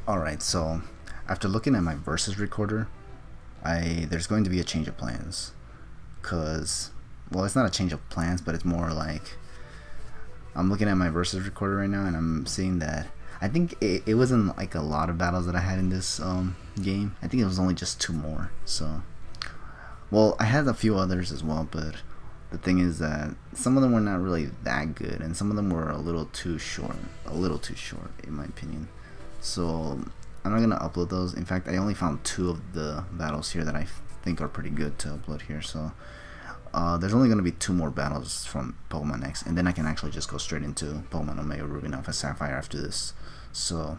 Alright, so after looking at my versus recorder, there's going to be a change of plans. Cause, well, it's not a change of plans, but it's more like I'm looking at my versus recorder right now, and I'm seeing that I think it wasn't like a lot of battles that I had in this game. I think it was only just two more. So, well, I had a few others as well, but the thing is that some of them were not really that good, and some of them were a little too short, in my opinion. So I'm not gonna upload those. In fact, I only found two of the battles here that I think are pretty good to upload here. So there's only gonna be two more battles from Pokemon X, and then I can actually just go straight into Pokemon Omega Ruby and Alpha Sapphire after this. So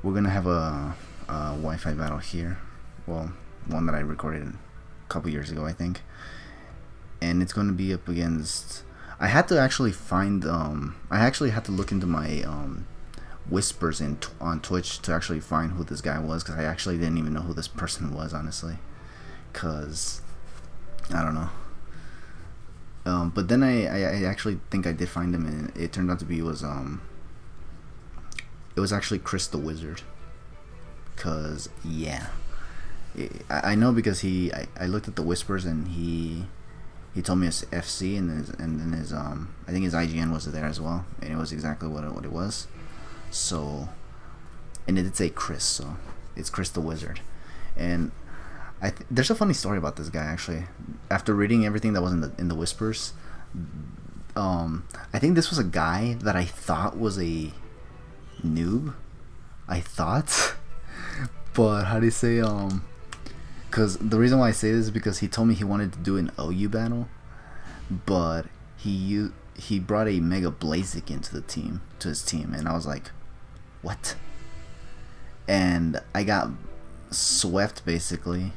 we're gonna have a Wi-Fi battle here. Well, one that I recorded a couple years ago, I think, and it's gonna be up against. I had to actually find. I actually had to look into my whispers on Twitch to actually find who this guy was, because I actually didn't even know who this person was, honestly. Cause I don't know. But then I actually think I did find him, and it turned out to be it was actually Chris the Wizard. Cause yeah, I know because I looked at the whispers, and he told me his FC, and then his I think his IGN was there as well, and it was exactly what it was. So, and it did say Chris, so it's Chris the Wizard. And there's a funny story about this guy, actually. After reading everything that was in the whispers, I think this was a guy that I thought was a noob. I thought, but how do you say Because the reason why I say this is because he told me he wanted to do an OU battle, but he brought a Mega Blaziken to his team, and I was like, what? And I got swept basically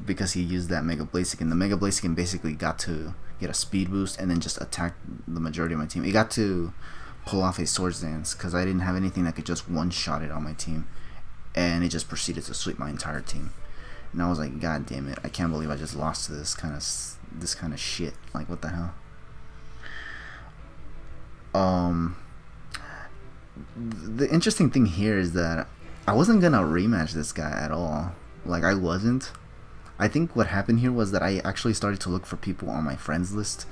because he used that Mega Blaziken. The Mega Blaziken basically got to get a speed boost and then just attack the majority of my team. It got to pull off a Swords Dance because I didn't have anything that could just one-shot it on my team, and it just proceeded to sweep my entire team. And I was like, God damn it! I can't believe I just lost to this kind of shit. Like, what the hell? The interesting thing here is that I wasn't gonna rematch this guy at all. Like, I wasn't. I think what happened here was that I actually started to look for people on my friends list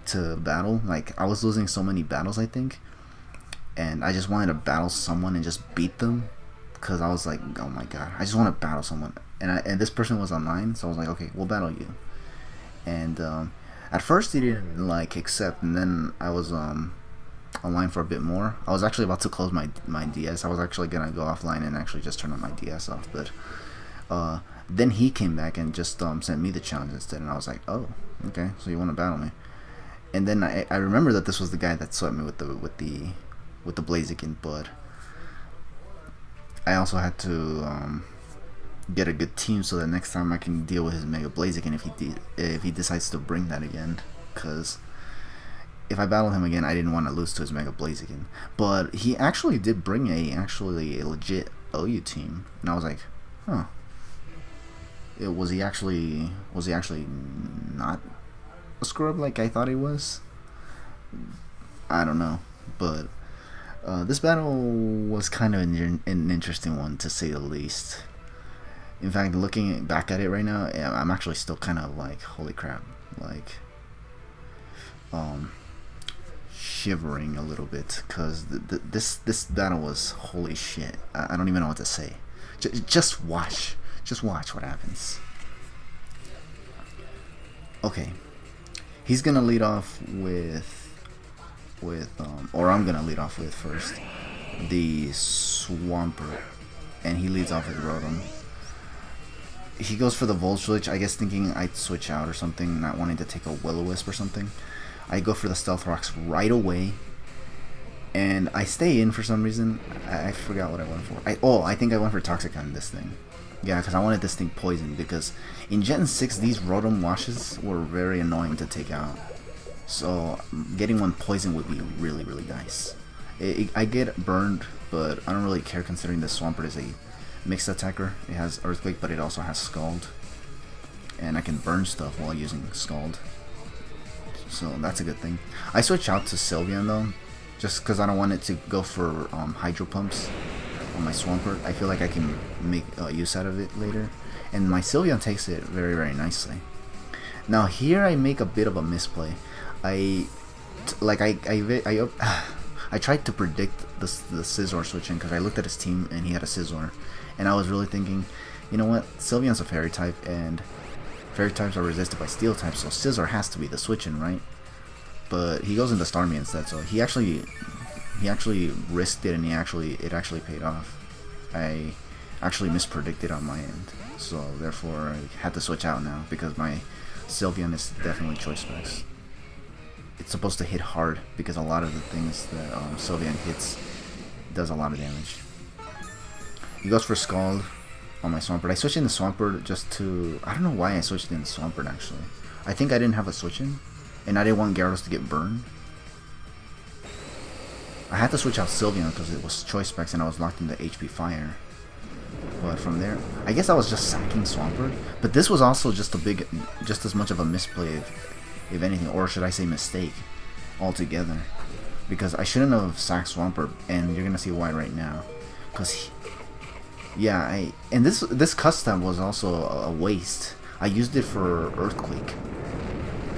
to battle. Like, I was losing so many battles, I think, and I just wanted to battle someone and just beat them, because I was like, oh my god, I just want to battle someone. And this person was online, so I was like, okay, we'll battle you. And at first he didn't like accept, and then I was online for a bit more. I was actually about to close my DS. I was actually gonna go offline and actually just turn on my DS off, but then he came back and just sent me the challenge instead, and I was like, oh, okay, so you want to battle me? And then I remember that this was the guy that swept me with the Blaziken, but I also had to get a good team so that next time I can deal with his Mega Blaziken if he decides to bring that again. Because if I battle him again, I didn't want to lose to his Mega Blaziken. But he actually did bring a legit OU team, and I was like, huh. Was he actually not a scrub like I thought he was? I don't know, but this battle was kind of an interesting one, to say the least. In fact, looking back at it right now, I'm actually still kind of like, holy crap, like shivering a little bit, because this battle was holy shit. I don't even know what to say. Just watch what happens. Okay, he's gonna lead off with or I'm gonna lead off with first the Swampert, and he leads off with Rotom. He goes for the Volt Switch, I guess thinking I'd switch out or something, not wanting to take a Will-O-Wisp or something. I go for the Stealth Rocks right away, and I stay in for some reason. I forgot what I went for. I think I went for Toxicon this thing. Yeah, because I wanted this thing poisoned, because in Gen 6 these Rotom washes were very annoying to take out. So getting one poison would be really, really nice. I get burned, but I don't really care, considering the Swampert is a mixed attacker. It has Earthquake, but it also has Scald, and I can burn stuff while using Scald, so that's a good thing. I switch out to Sylveon though, just because I don't want it to go for hydro pumps on my Swampert. I feel like I can make use out of it later, and my Sylveon takes it very, very nicely. Now here I make a bit of a misplay. I tried to predict the Scizor switching because I looked at his team and he had a Scizor, and I was really thinking, you know what, Sylveon's a fairy type and fairy types are resisted by steel types, so Scizor has to be the switching, right? But he goes into Starmie instead, so he actually risked it, and it actually paid off. I actually mispredicted on my end, so therefore I had to switch out now because my Sylveon is definitely choice specs. It's supposed to hit hard because a lot of the things that Sylveon hits does a lot of damage. He goes for Scald on my Swampert. I switched into Swampert just to... I don't know why I switched into Swampert actually. I think I didn't have a switch in, and I didn't want Gyarados to get burned. I had to switch out Sylveon because it was choice specs and I was locked into HP Fire. But from there, I guess I was just sacking Swampert. But this was also just as much of a misplay, if anything, or should I say mistake, altogether. Because I shouldn't have sacked Swampert, and you're gonna see why right now. Because, and this custom was also a waste. I used it for Earthquake.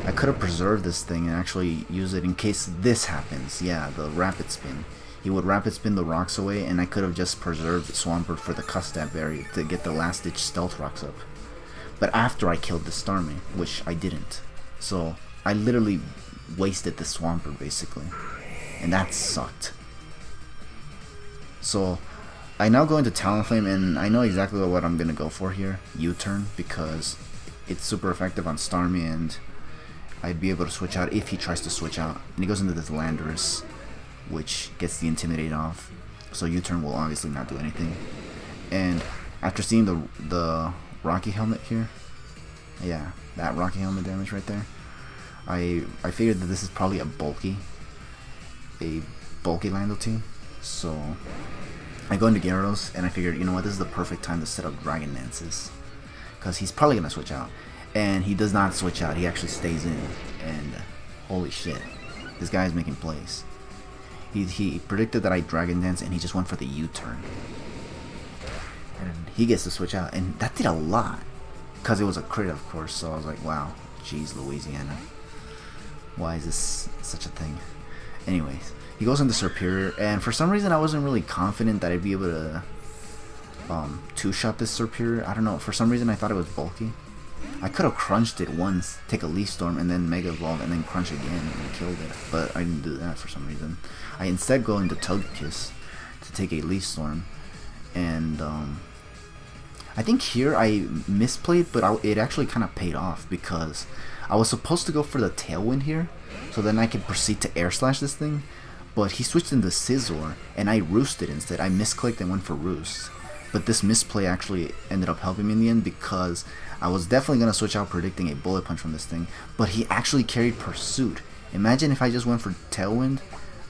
I could have preserved this thing and actually use it in case this happens. Yeah, the Rapid Spin. He would Rapid Spin the rocks away, and I could have just preserved Swampert for the Custab Berry to get the last ditch Stealth Rocks up. But after I killed the Starmie, which I didn't. So I literally wasted the Swampert basically. And that sucked. So I now go into Talonflame, and I know exactly what I'm going to go for here. U-turn, because it's super effective on Starmie, and I'd be able to switch out if he tries to switch out. And he goes into this Landorus, which gets the Intimidate off. So U-turn will obviously not do anything. And after seeing the Rocky Helmet here, yeah, that Rocky Helmet damage right there, I figured that this is probably a bulky Lando team. So I go into Gyarados, and I figured, you know what, this is the perfect time to set up Dragon Dances, because he's probably going to switch out. And he does not switch out, he actually stays in, and holy shit, this guy is making plays. He predicted that I Dragon Dance, and he just went for the U-turn. And he gets to switch out, and that did a lot, because it was a crit, of course, so I was like, wow, jeez, Louisiana. Why is this such a thing? Anyways, he goes into Serperior, and for some reason I wasn't really confident that I'd be able to two-shot this Serperior. I don't know, for some reason I thought it was bulky. I could have crunched it once, take a Leaf Storm, and then Mega Evolve, and then crunch again, and killed it. But I didn't do that for some reason. I instead go into Togekiss to take a Leaf Storm, and I think here I misplayed, but it actually kind of paid off, because I was supposed to go for the Tailwind here, so then I could proceed to Air Slash this thing, but he switched into Scizor, and I roosted instead. I misclicked and went for Roost. But this misplay actually ended up helping me in the end, because I was definitely going to switch out predicting a Bullet Punch from this thing, but he actually carried Pursuit. Imagine if I just went for Tailwind,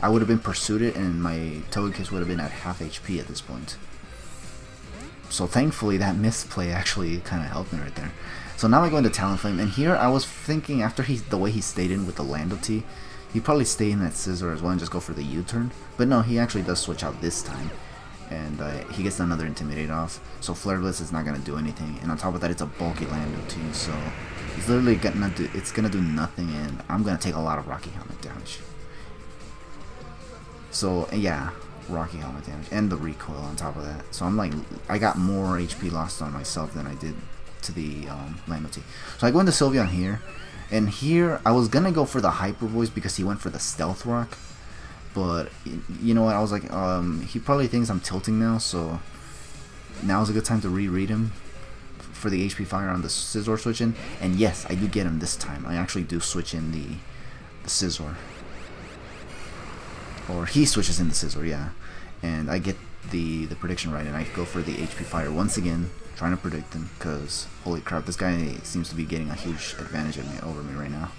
I would have been Pursuited, and my Togekiss would have been at half HP at this point. So thankfully that misplay actually kind of helped me right there. So now I go into Talonflame, and here I was thinking, after the way he stayed in with the Lando T, he'd probably stay in that Scizor as well and just go for the U-turn. But no, he actually does switch out this time. And he gets another Intimidate off, so Flare Blitz is not going to do anything, and on top of that it's a bulky Lando too, so it's literally gonna do nothing, and I'm going to take a lot of Rocky Helmet damage. So yeah, Rocky Helmet damage, and the recoil on top of that, so I'm like, I got more HP lost on myself than I did to the Lando T. So I go into Sylveon here, and here I was going to go for the Hyper Voice because he went for the Stealth Rock. But, you know what, I was like, he probably thinks I'm tilting now, so now's a good time to reread him for the HP Fire on the Scizor switch in. And yes, I do get him this time. I actually do switch in the Scizor. Or he switches in the Scizor, yeah. And I get the prediction right, and I go for the HP Fire once again, trying to predict him, because holy crap, this guy seems to be getting a huge advantage over me right now.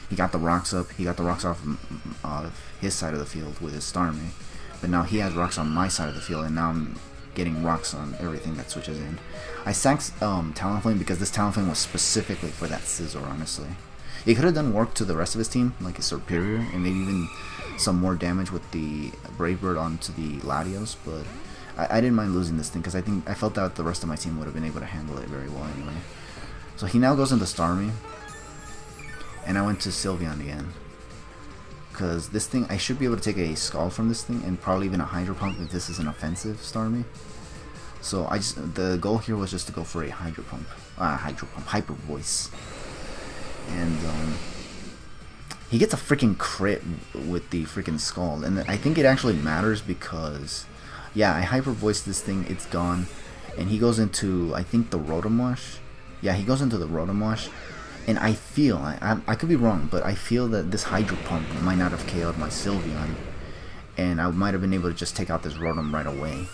He got the rocks up. He got the rocks off his side of the field with his Starmie. But now he has rocks on my side of the field, and now I'm getting rocks on everything that switches in. I sacked Talonflame because this Talonflame was specifically for that Scizor, honestly. It could have done work to the rest of his team, like his Serperior, and maybe even some more damage with the Brave Bird onto the Latios, but I didn't mind losing this thing because I felt that the rest of my team would have been able to handle it very well anyway. So he now goes into Starmie, and I went to Sylveon again. Because this thing, I should be able to take a Scald from this thing, and probably even a Hydro Pump if this is an offensive Starmie. So the goal here was just to go for a Hyper Voice. And he gets a freaking crit with the freaking Scald, and I think it actually matters because, yeah, I Hyper Voice this thing, it's gone, and he goes into, I think, the Rotom Wash. Yeah, he goes into the Rotom Wash, and I feel, I could be wrong, but I feel that this Hydro Pump might not have KO'd my Sylveon, and I might have been able to just take out this Rotom right away.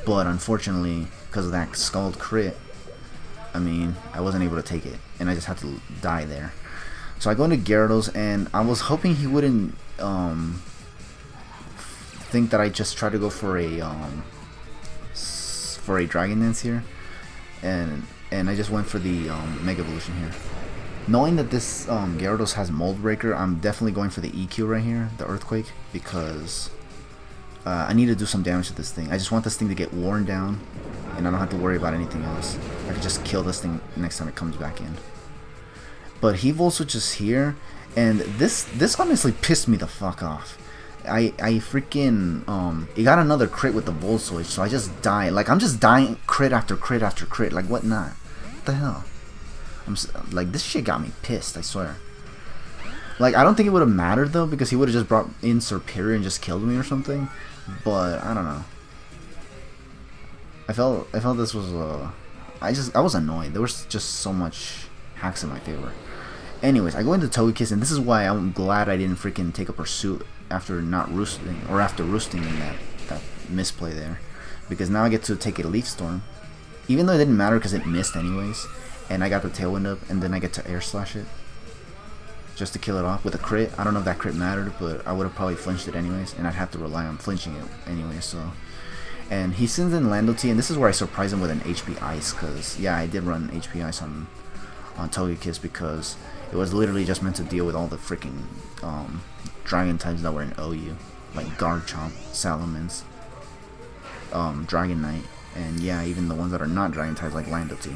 But unfortunately, because of that Scald crit, I mean, I wasn't able to take it, and I just had to die there. So I go into Gyarados, and I was hoping he wouldn't think that I just try to go for a Dragon Dance here, and I just went for the Mega Evolution here. Knowing that this Gyarados has Mold Breaker, I'm definitely going for the EQ right here, the Earthquake, because I need to do some damage to this thing. I just want this thing to get worn down, and I don't have to worry about anything else. I can just kill this thing next time it comes back in. But he Volt Switches here, and this honestly pissed me the fuck off. I freaking he got another crit with the Volt Switch, so I just died. Like, I'm just dying crit after crit after crit. Like, what not? What the hell? Like, this shit got me pissed, I swear. Like, I don't think it would have mattered though, because he would have just brought in Serperior and just killed me or something. But I don't know. I felt this was I was annoyed. There was just so much hacks in my favor. Anyways, I go into Togekiss, and this is why I'm glad I didn't freaking take a Pursuit after not roosting, or after roosting in that misplay there, because now I get to take a Leaf Storm, even though it didn't matter because it missed anyways, and I got the Tailwind up, and then I get to Air Slash it just to kill it off with a crit. I don't know if that crit mattered, but I would have probably flinched it anyways, and I'd have to rely on flinching it anyway. So, and he sends in Lando T, and this is where I surprise him with an HP Ice, because yeah, I did run HP Ice on Togekiss because it was literally just meant to deal with all the freaking Dragon types that were in OU, like Garchomp, Salamence, Dragonite, and yeah, even the ones that are not Dragon types like Lando T.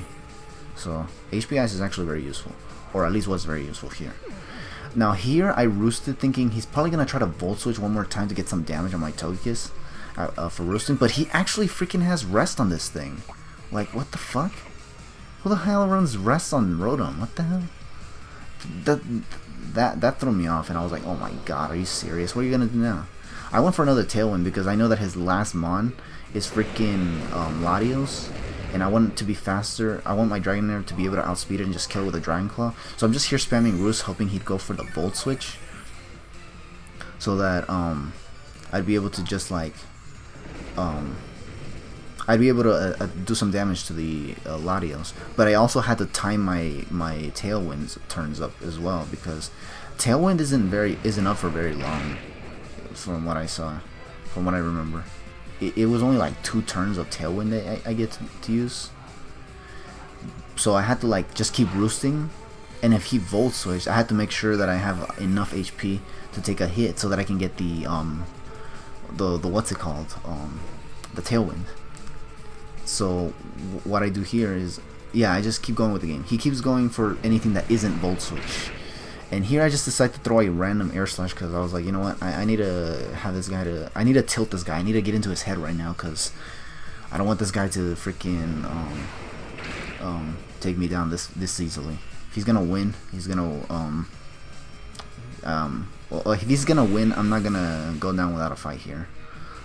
So HP Ice is actually very useful, or at least was very useful here. Now here I roosted thinking he's probably going to try to Volt Switch one more time to get some damage on my Togekiss for roosting, but he actually freaking has Rest on this thing. Like, what the fuck? Who the hell runs Rest on Rotom? What the hell? That threw me off, and I was like, oh my god, are you serious? What are you going to do now? I went for another Tailwind because I know that his last Mon is freaking Latios, and I want it to be faster. I want my Dragonair to be able to outspeed it and just kill it with a Dragon Claw. So I'm just here spamming Roost, hoping he'd go for the Volt Switch, so that I'd be able to just like I'd be able to do some damage to the Latios. But I also had to time my Tailwind's turns up as well, because Tailwind isn't up for very long, from what I saw, from what I remember. It was only like 2 turns of Tailwind that I get to use. So I had to like just keep roosting, and if he Volt Switched, I had to make sure that I have enough HP to take a hit so that I can get the what's it called, the Tailwind. So what I do here is, yeah, I just keep going with the game. He keeps going for anything that isn't Volt Switch. And here I just decided to throw a random Air Slash because I was like, you know what, I need to have this guy I need to tilt this guy. I need to get into his head right now because I don't want this guy to freaking take me down this easily. If he's gonna win, he's gonna well, if he's gonna win, I'm not gonna go down without a fight here.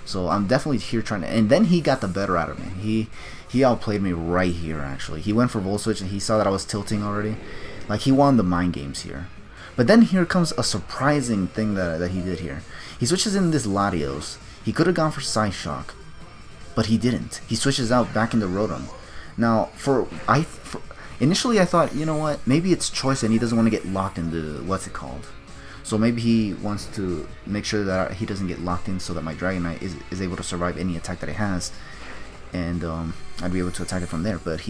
So I'm definitely here trying to, and then he got the better out of me. He outplayed me right here. Actually, he went for Volt Switch and he saw that I was tilting already. Like, he won the mind games here. But then here comes a surprising thing that he did here. He switches in this Latios. He could have gone for Psyshock, but he didn't. He switches out back into Rotom. Now, initially I thought, you know what, maybe it's choice and he doesn't want to get locked into what's it called. So maybe he wants to make sure that he doesn't get locked in so that my Dragonite is able to survive any attack that it has, and I'd be able to attack it from there. But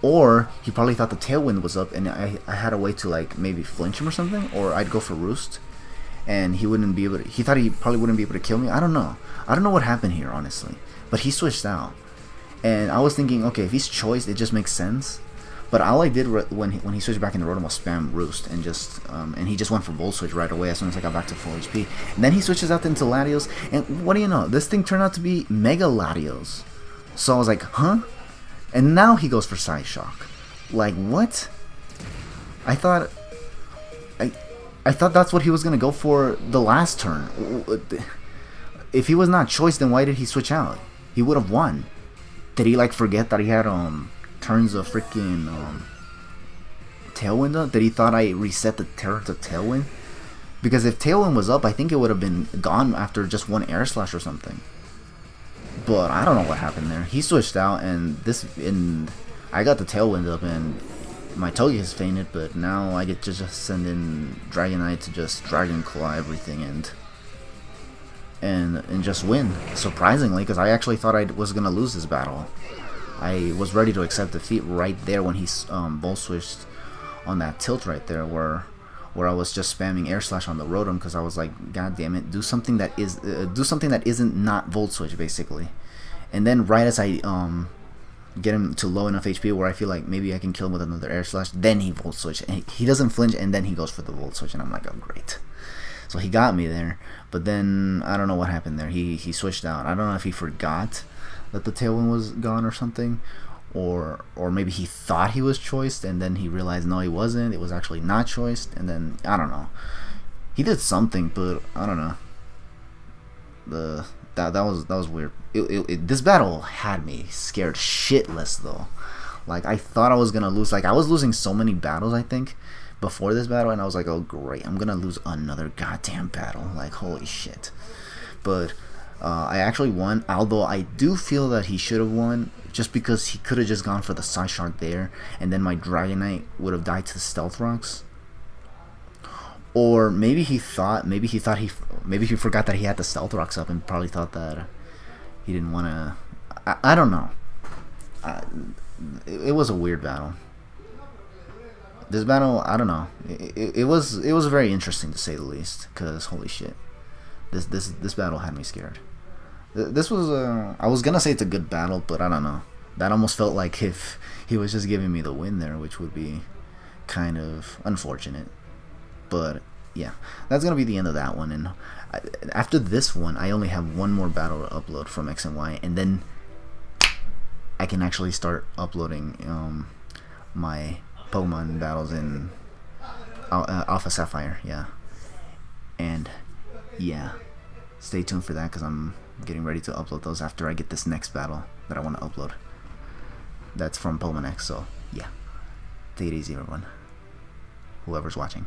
Or he probably thought the tailwind was up, and I had a way to like maybe flinch him or something, or I'd go for roost, and he wouldn't be able to. He thought he probably wouldn't be able to kill me. I don't know. I don't know what happened here, honestly. But he switched out, and I was thinking, okay, if he's choiced, it just makes sense. But all I did when he switched back into Rotom was spam roost and just and he just went for Volt Switch right away as soon as I got back to full HP. And then he switches out into Latios, and what do you know? This thing turned out to be Mega Latios. So I was like, huh? And now he goes for Side Shock. Like, what? I thought that's what he was gonna go for the last turn. If he was not choiced, then why did he switch out? He would have won. Did he like forget that he had turns of freaking Tailwind up? Did he thought I reset the turn to Tailwind? Because if Tailwind was up, I think it would have been gone after just one Air Slash or something. But I don't know what happened there. He switched out, and I got the Tailwind up, and my Togekiss fainted. But now I get to just send in Dragonite to just Dragon Claw everything and just win. Surprisingly, because I actually thought I was gonna lose this battle. I was ready to accept defeat right there when he Volt Switched on that tilt right there, where I was just spamming Air Slash on the Rotom because I was like, God damn it, do something that isn't not Volt Switch basically. And then right as I get him to low enough HP where I feel like maybe I can kill him with another Air Slash, then he Volt Switch, and he doesn't flinch, and then he goes for the Volt Switch, and I'm like, oh great. So he got me there, but then I don't know what happened there. He switched out. I don't know if he forgot that the Tailwind was gone or something, or maybe he thought he was choiced and then he realized no, he wasn't. It was actually not choiced, and then I don't know. He did something, but I don't know. That was weird. This battle had me scared shitless though. Like I thought I was gonna lose. Like I was losing so many battles, I think, before this battle, and I was like, oh great, I'm gonna lose another goddamn battle. Like holy shit. But I actually won, although I do feel that he should have won, just because he could have just gone for the Side Shard there, and then my Dragonite would have died to the Stealth Rocks. Or maybe he forgot that he had the Stealth Rocks up and probably thought that he didn't want to. I don't know. It was a weird battle. This battle, I don't know. It was very interesting to say the least. Cause holy shit, this battle had me scared. This was I was gonna say it's a good battle, but I don't know. That almost felt like if he was just giving me the win there, which would be kind of unfortunate. But yeah, that's gonna be the end of that one. And after this one, I only have one more battle to upload from X and Y, and then I can actually start uploading my Pokemon battles in Alpha Sapphire. Yeah, and yeah, stay tuned for that because I'm getting ready to upload those after I get this next battle that I want to upload. That's from Pokemon X. So yeah, take it easy, everyone. Whoever's watching.